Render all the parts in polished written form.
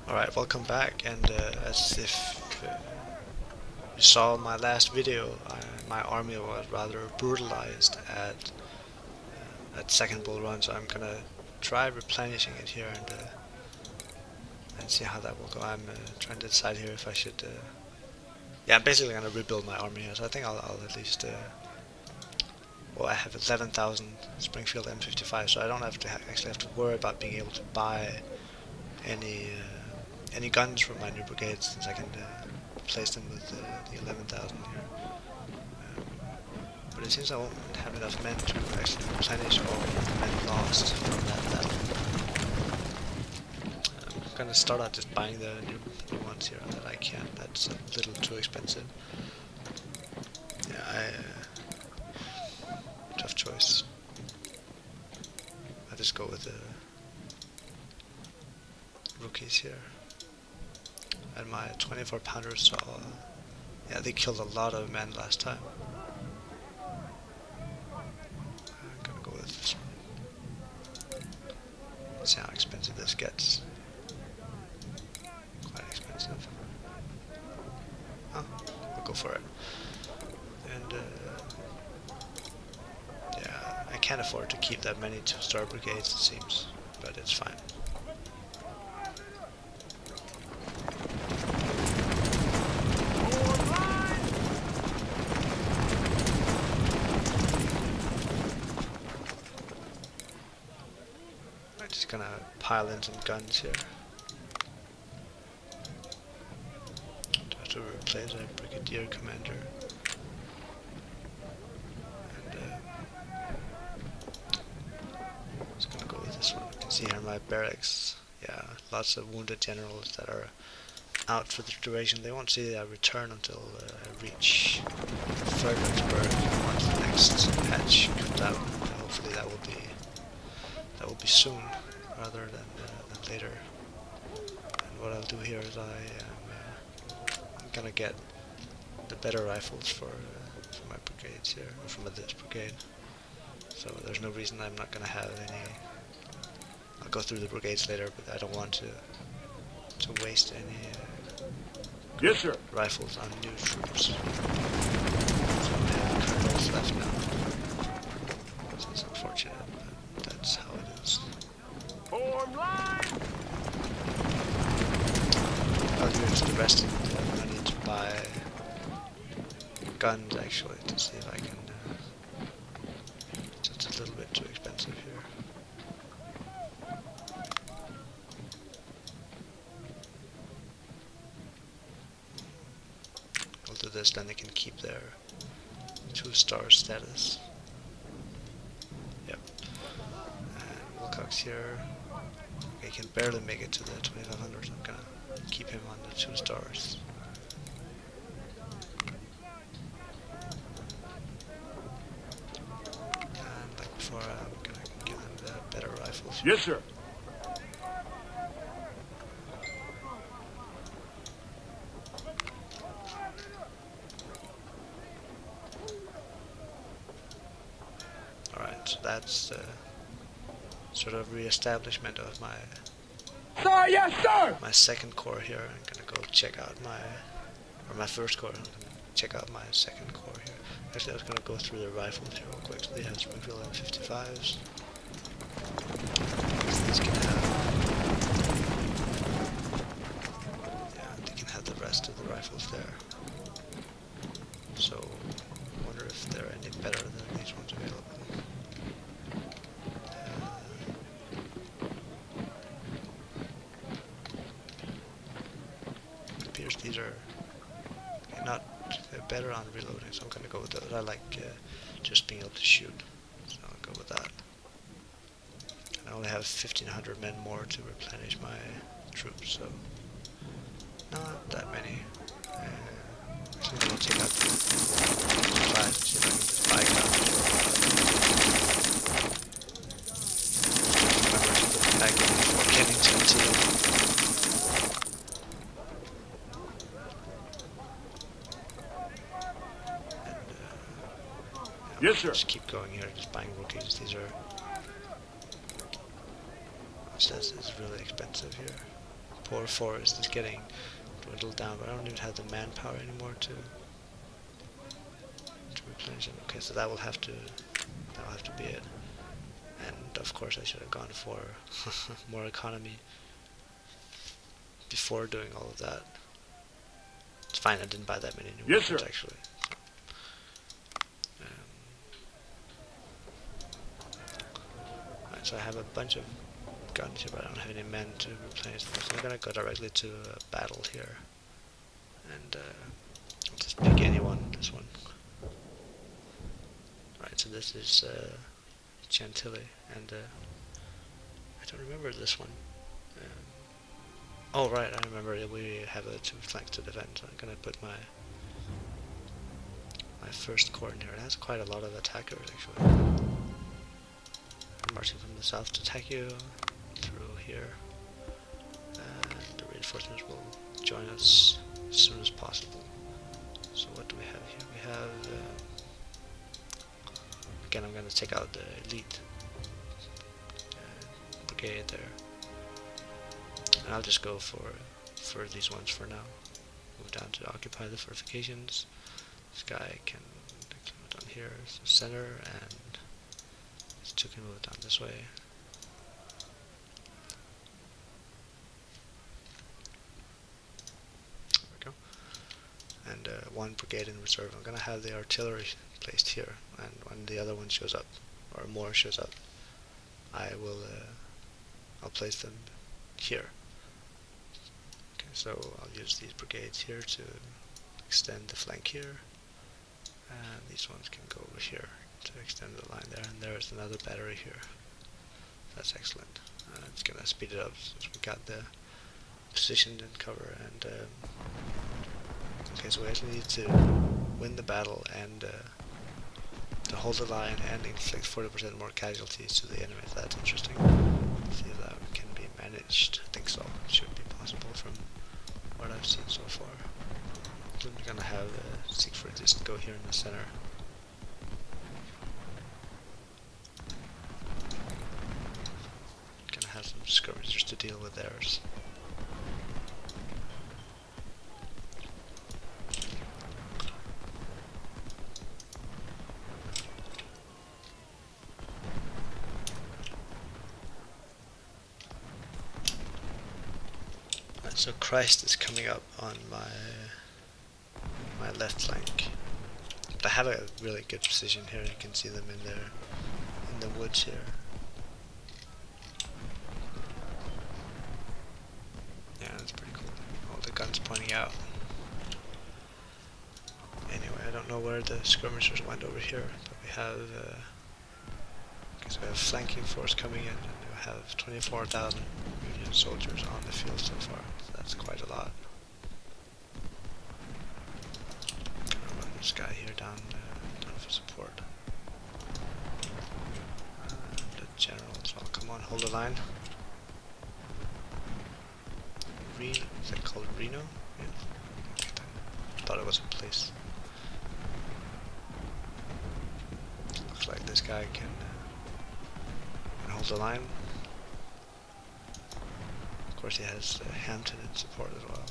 Alright, welcome back, and as if you saw my last video, my army was rather brutalized at second bull run, so I'm gonna try replenishing it here and see how that will go. I'm trying to decide here if I should... yeah, I'm basically gonna rebuild my army here, so I think I'll at least... well, I have 11,000 Springfield M55, so I don't have to actually have to worry about being able to buy any guns from my new brigades, since I can replace them with the 11,000 here. But it seems I won't have enough men to actually replenish all the men lost from that battle. I'm gonna start out just buying the new ones here that I can. That's a little too expensive. Yeah, tough choice. I'll just go with the rookies here. And my 24 pounders saw, yeah, they killed a lot of men last time. I'm gonna go with this one. Let's see how expensive this gets. Quite expensive. Oh, we'll go for it. And yeah, I can't afford to keep that many 2-star brigades, it seems, but it's fine. Just gonna pile in some guns here. Do have to replace a brigadier commander. And just gonna go with this one. You can see here in my barracks, yeah, lots of wounded generals that are out for the duration. They won't see their return until I reach Fredericksburg once the next patch comes out. Hopefully that will be soon, rather than later. And what I'll do here is I'm gonna get the better rifles for my brigades here, or from this brigade. So there's no reason I'm not gonna have any. I'll go through the brigades later, but I don't want to waste any yes, sir. rifles on new troops. So I have colonels left now. So it's unfortunate, but that's how it is. Form line. I'll use the rest of the money to buy guns, actually, to see if I can... just a little bit too expensive here. I'll do this, then they can keep their 2-star status. Yep. And Wilcox here. He can barely make it to the 2500, so I'm gonna keep him on the 2 stars. And like before, I'm gonna give them the better rifles. Yes, sir. Alright, so that's sort of re-establishment of my Yes, sir. my second corps here. I'm gonna go check out my first corps. I'm gonna check out my second corps here. Actually, I was gonna go through the rifles here real quick. So they have Springfield M55s. These can have, yeah, they can have the rest of the rifles there. So, I wonder if they're any better than these ones available. These are not better on reloading, so I'm gonna go with those. I like just being able to shoot, so I'll go with that. And I only have 1,500 men more to replenish my troops, so not that many. Actually, I'm gonna take out the supplies and see if I can just buy guns. Remember to put the pack in before getting Chantilly. Yes, sir. Just keep going here, just buying rookies. These are... It says it's really expensive here. poor forest is getting dwindled down, but I don't even have the manpower anymore to replenish it. Okay, so that will have to be it. And of course I should have gone for more economy before doing all of that. It's fine, I didn't buy that many new weapons actually. Right, so I have a bunch of guns here, but I don't have any men to replenish them, so I'm gonna go directly to a battle here. And I'll just pick anyone, this one. Right, so this is Chantilly, and I don't remember this one. Oh right, I remember that we have a 2 flanks to defend, so I'm gonna put my first corps in here. It has quite a lot of attackers actually. I'm marching from the south to attack you through here, and the reinforcements will join us as soon as possible. So what do we have here? We have again, I'm gonna take out the elite brigade there. And I'll just go for these ones for now. Move down to occupy the fortifications. This guy can move down here, so center, and these two can move down this way. There we go. And one brigade in reserve. I'm gonna have the artillery placed here, and when the other one shows up, or more shows up, I'll place them here. So I'll use these brigades here to extend the flank here, and these ones can go over here to extend the line there, and there's another battery here. That's excellent. It's gonna speed it up since we got the position and cover, and okay, so we actually need to win the battle and to hold the line and inflict 40% more casualties to the enemy. That's interesting. Let's see if that can be managed. I think so. It should be possible from what I've seen so far. So I'm gonna have Siegfried just go here in the center. Gonna have some skirmishers to deal with theirs. So Christ is coming up on my left flank. But I have a really good position here. You can see them in the woods here. Yeah, that's pretty cool. All the guns pointing out. Anyway, I don't know where the skirmishers went over here, but we have we have flanking force coming in, and we have 24,000 Union soldiers on the field so far. So that's quite a lot. Gonna run this guy here down for support. The generals all come on, hold the line. Is that called Reno? Yeah. Thought it was a place. Looks like this guy can hold the line. Of course he has Hampton in support as well.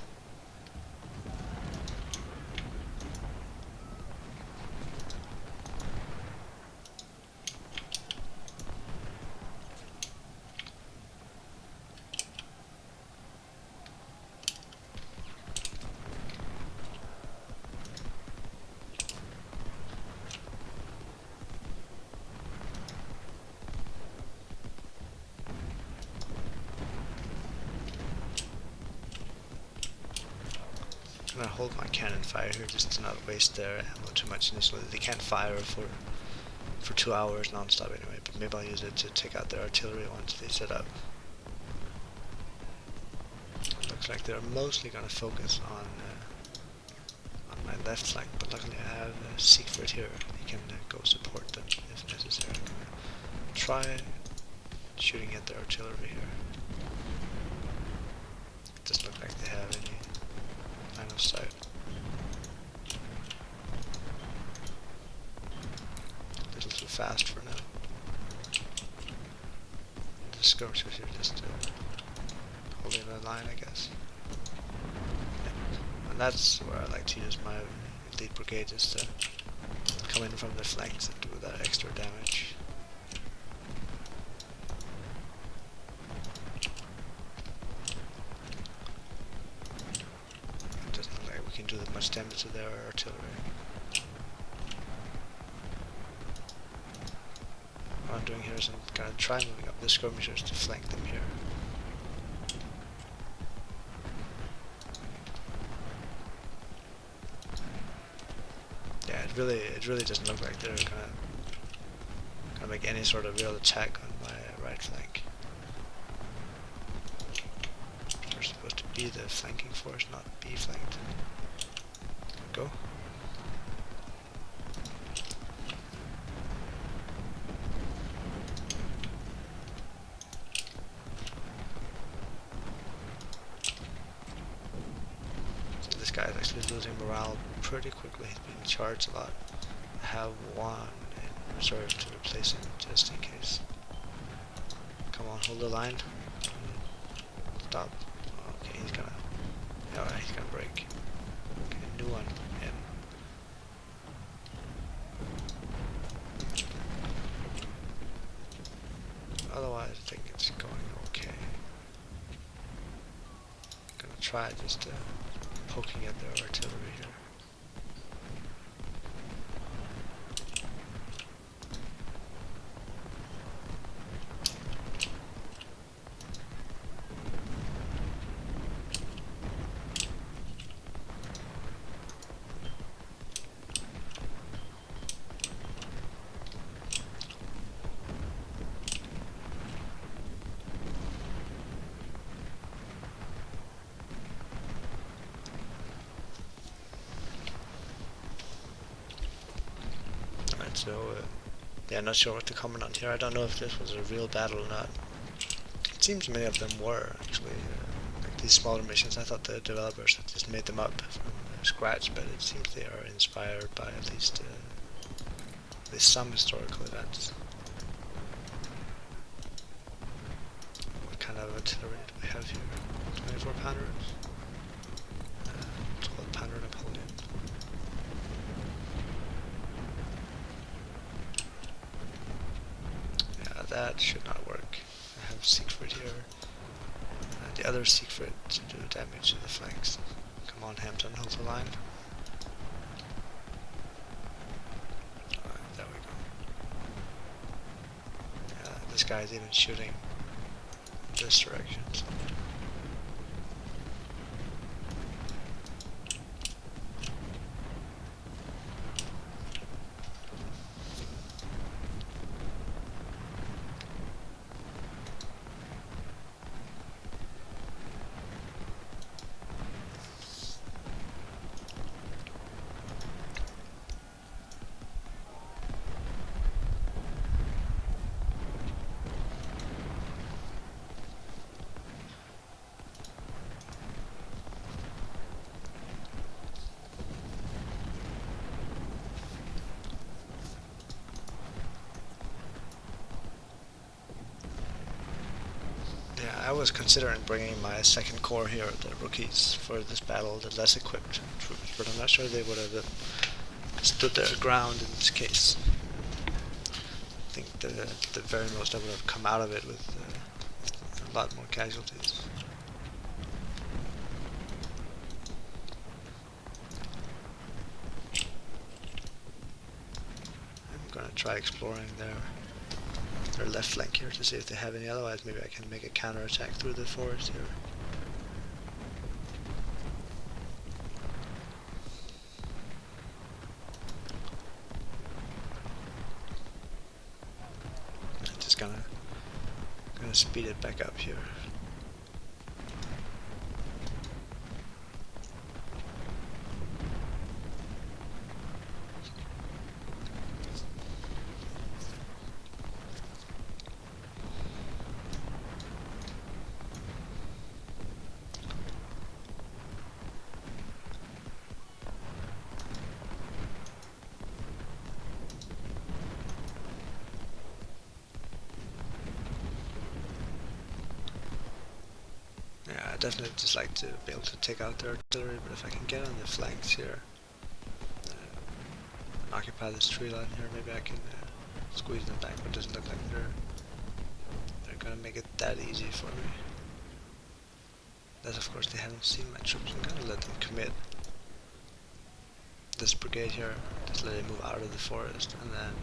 I'm gonna hold my cannon fire here just to not waste their ammo too much initially. They can't fire for 2 hours non-stop anyway, but maybe I'll use it to take out their artillery once they set up. Looks like they're mostly gonna focus on my left flank, but luckily I have Siegfried here. He can go support them if necessary. I'm gonna try shooting at their artillery here. It doesn't look like they have any line of sight. A little too fast for now. The skirmishers here just holding another line, I guess. And that's where I like to use my elite brigade, is to come in from the flanks and do that extra damage. It doesn't look like we can do that much damage to their artillery. What I'm doing here is I'm gonna try moving up the skirmishers to flank them here. Yeah, it really doesn't look like they're gonna make any sort of real attack on my right flank. We're supposed to be the flanking force, not be flanked. Go. So this guy is actually losing morale pretty quickly. He's being charged a lot. I have one in reserve to replace him just in case. Come on, hold the line. Stop. Okay, he's gonna. Alright, he's gonna break. Okay, new one in. Otherwise, I think it's going okay. Gonna try just poking at their artillery here. So, yeah, not sure what to comment on here. I don't know if this was a real battle or not. It seems many of them were, actually. Like these smaller missions, I thought the developers had just made them up from scratch, but it seems they are inspired by at least some historical events. What kind of artillery do we have here? 24 pounders? 12 pounder Napoleon. That should not work. I have Siegfried here. And the other Siegfried to do damage to the flanks. Come on, Hampton, hold the line. Alright, there we go. Yeah, this guy is even shooting this direction. So. I was considering bringing my second corps here, the rookies, for this battle, the less equipped troops, but I'm not sure they would have stood their ground in this case. I think the very most I would have come out of it with a lot more casualties. I'm gonna try exploring their left flank here to see if they have any, otherwise maybe I can make a counter-attack through the forest here. I'm just gonna speed it back up here. I definitely just like to be able to take out their artillery, but if I can get on the flanks here, occupy this tree line here, maybe I can squeeze them back, but it doesn't look like they're gonna make it that easy for me. That's of course they haven't seen my troops. I'm gonna let them commit this brigade here, just let it move out of the forest, and then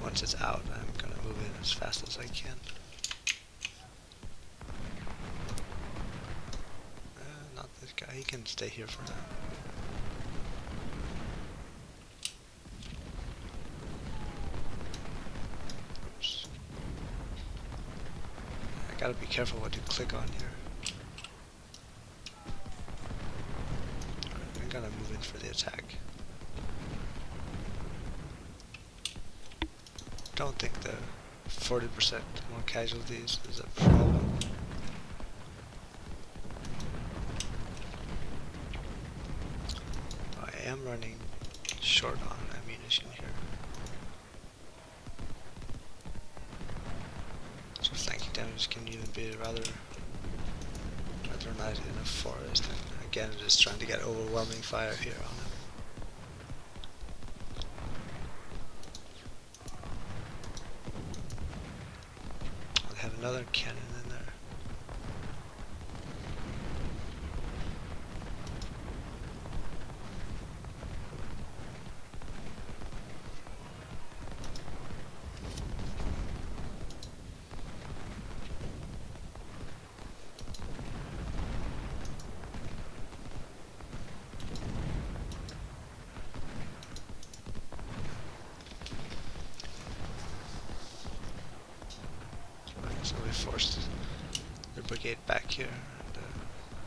once it's out, I'm gonna move in as fast as I can. Not this guy, he can stay here for now. Oops. I gotta be careful what you click on here. I'm gonna move in for the attack. Don't think the 40% more casualties is a problem. I am running short on ammunition here. So flanking damage can even be rather nice in a forest, and again just trying to get overwhelming fire here on him. I have another cannon in there. So we forced the brigade back here, and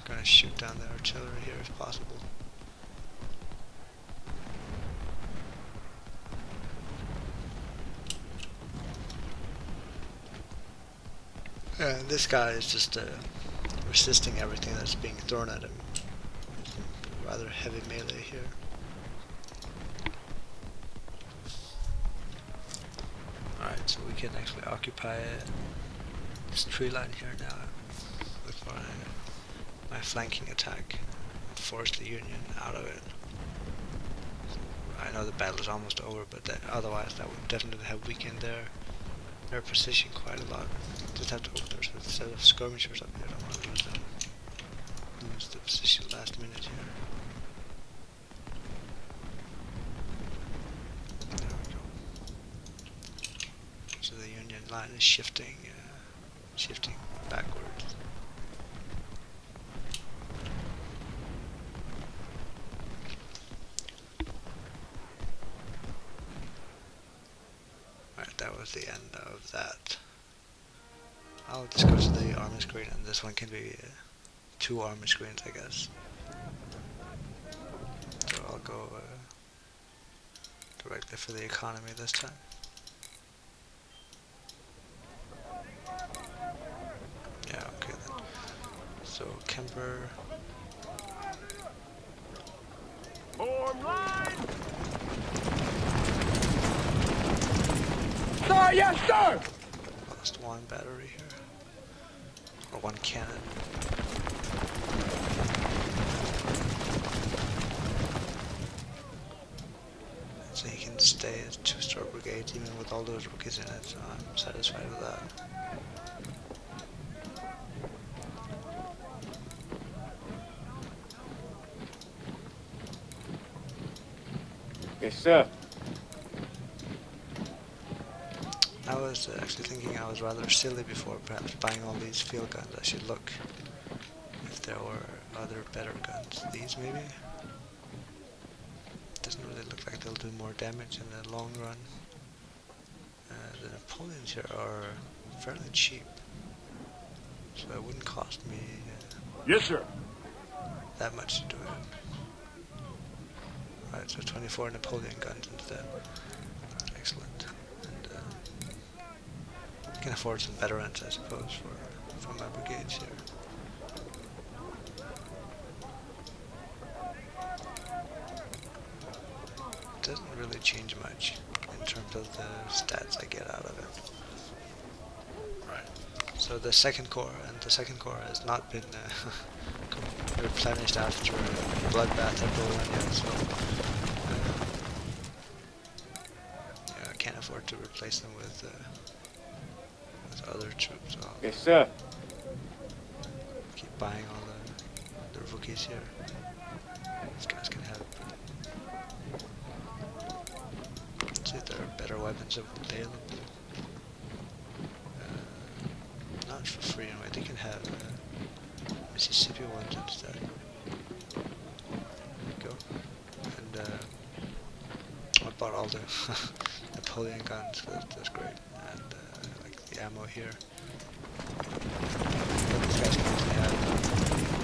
gonna shoot down the artillery here if possible. This guy is just resisting everything that's being thrown at him. Rather heavy melee here. Alright, so we can actually occupy this tree line here now with my flanking attack and force the Union out of it. I know the battle is almost over, but otherwise that would definitely have weakened their position quite a lot. Just have to open there's a set of skirmishers up here. I don't want to lose them. Lose the position last minute here. There we go. So the Union line is shifting backwards. Alright, that was the end of that. I'll just go to the armor screen, and this one can be 2 armor screens, I guess. So I'll go directly for the economy this time. Yeah, okay then. So Kemper. Form line! Sir, yes, sir! Lost 1 battery here. Or 1 cannon. So he can stay as 2-star brigade even with all those rookies in it, so I'm satisfied with that. Yes, sir. I was actually thinking I was rather silly before perhaps buying all these field guns. I should look if there were other better guns. These maybe? Doesn't really look like they'll do more damage in the long run. The Napoleons here are fairly cheap, so it wouldn't cost me Yes, sir. that much to do it. Right, so 24 Napoleon guns instead. Excellent. And I can afford some veterans, I suppose, for my brigades here. It doesn't really change much in terms of the stats I get out of it. Right. So So the second core, and the second core has not been replenished after bloodbath at Bologna yet, so yeah, I can't afford to replace them with other troops. So I'll Yes, sir. keep buying all the rookies here. These guys can have. See if there are better weapons available. Not for free anyway. They can have Mississippi ones instead. There we go. And I bought all the Napoleon guns. So that's great. And like the ammo here. But these guys can actually have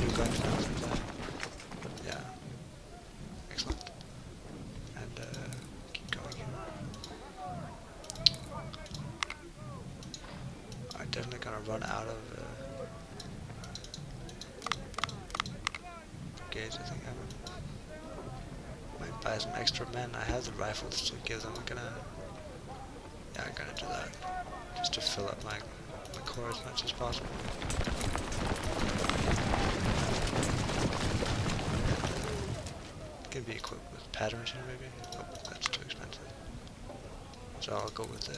new guns now. So yeah, excellent. And keep going here. I'm definitely gonna run out of brigades. I think I might buy some extra men. I have the rifles to give them. I'm gonna do that just to fill up my core as much as possible. Can be equipped with patterns here maybe. Oh, that's too expensive. So I'll go with the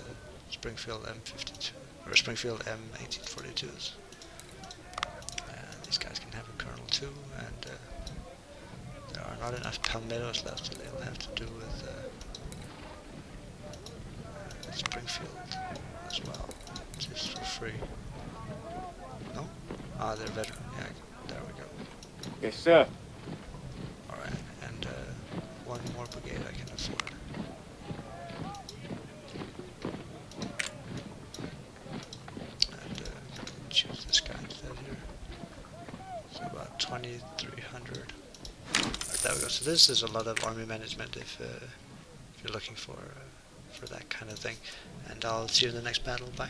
Springfield M52 or Springfield M1842s. These guys can have a Colonel too, and there are not enough palmettos left, so they'll have to do with Springfield as well, which is for free. No? Ah, they're veteran. Yeah, there we go. Yes, sir. Alright, and one more brigade I can afford. And choose this guy instead here. So about 2,300. There we go. So this is a lot of army management if you're looking for that kind of thing. And I'll see you in the next battle. Bye.